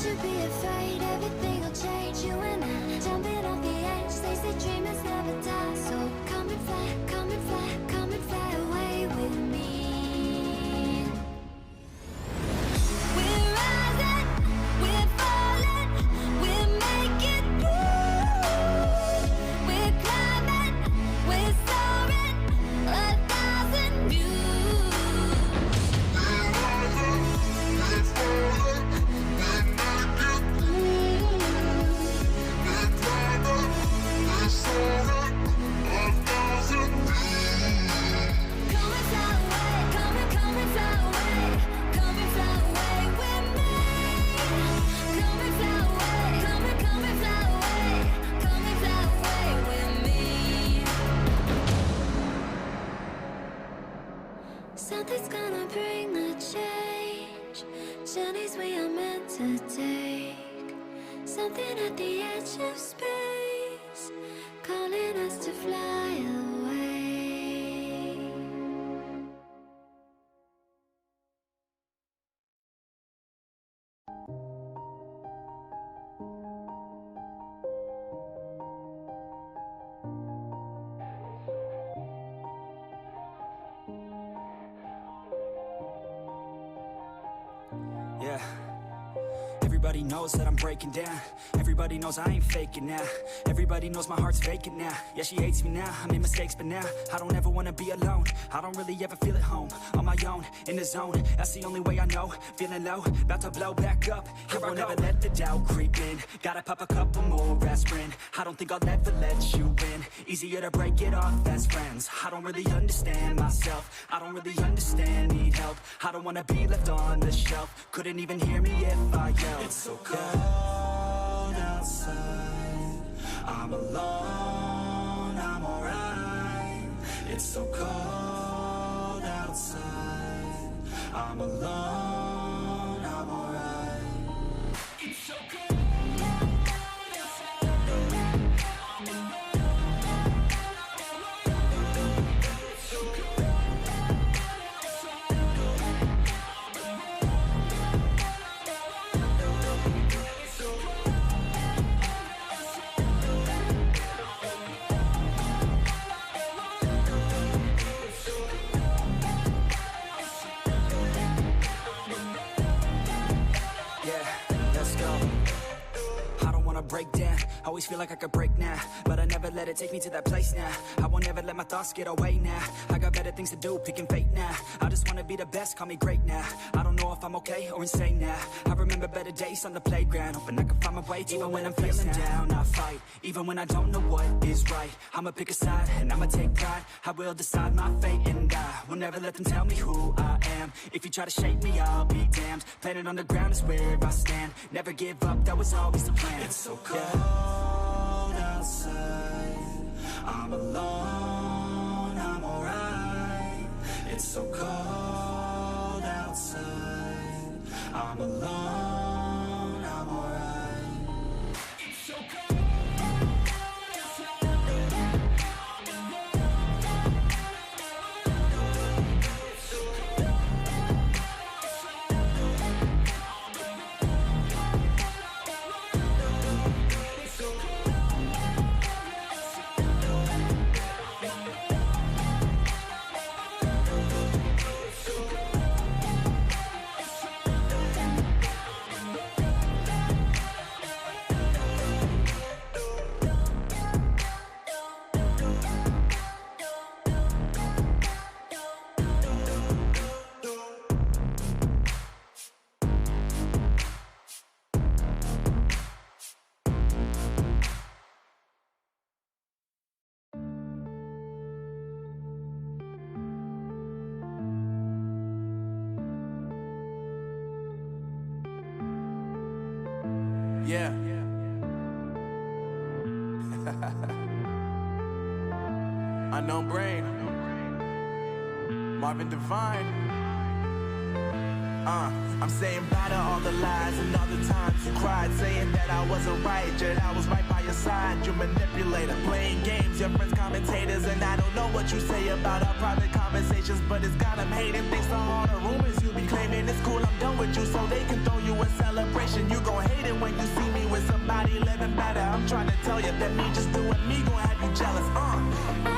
should be afraid, everything will change. You and I, jumping off the edge. They say dreamers never die. So come and fly, come and fly, come and fly away with me. We're rising, we're falling, we're making through. We're climbing, we're soaring, 1,000 views. We're rising, we're falling, we're making through. We're climbing, we're soaring, 1,000 views. Come and fly away, come and fly away, come and fly away with me. Come and fly away, come and fly away, come and fly away with me. Something's gonna bring the change. Journeys we are meant to take. Something at the edge of space, calling us to fly away. Yeah. Everybody knows that I'm breaking down. Everybody knows I ain't faking now. Everybody knows my heart's vacant now. Yeah, she hates me now, I made mistakes, but now I don't ever wanna be alone. I don't really ever feel at home. On my own, in the zone, that's the only way I know. Feeling low, about to blow back up. Here I never let the doubt creep in. Gotta pop a couple more aspirin. I don't think I'll ever let you in. Easier to break it off as friends. I don't really understand myself. I don't really understand, need help. I don't wanna be left on the shelf. Couldn't even hear me if I yelled. It's so cold outside, I'm alone, I'm alright. It's so cold outside, I'm alone, I'm alright. It's so cold outside, I'm alone, I'm alright. It's so cold outside, I'm alone. Break down, always feel like I could break now, but I never let it take me to that place now. I won't ever let my thoughts get away now. I got better things to do, picking fate now. I just wanna be the best, call me great now. I don't know if I'm okay or insane now. I remember better days on the playground, hoping I can find my way. Even when I'm feeling down, I fight. Even when I don't know what is right, I'ma pick a side and I'ma take pride. I will decide my fate and I will never let them tell me who I am. If you try to shape me, I'll be damned. Planet on the ground is where I stand. Never give up, that was always the plan. It's so cold outside, I'm alone, I'm alright. It's so cold outside, I'm alone, I'm alright. It's so cold outside, I'm alone, I'm alright. It's so cold outside, I'm alone. It's so cold. Yeah. Unknown Brain. Marvin Divine. I'm saying bye to all the lies and all the times you cried, saying that I wasn't right, yet I was right by your side. You manipulator, playing games, your friends commentators, and I don't know what you say about our private conversations, but it's got them hating. Thanks to all the rumors you be claiming. It's cool, I'm done with you, so they can throw you a celebration. You gon' hate it when you see me with somebody living better. I'm trying to tell you that me just doing me gon' have you jealous.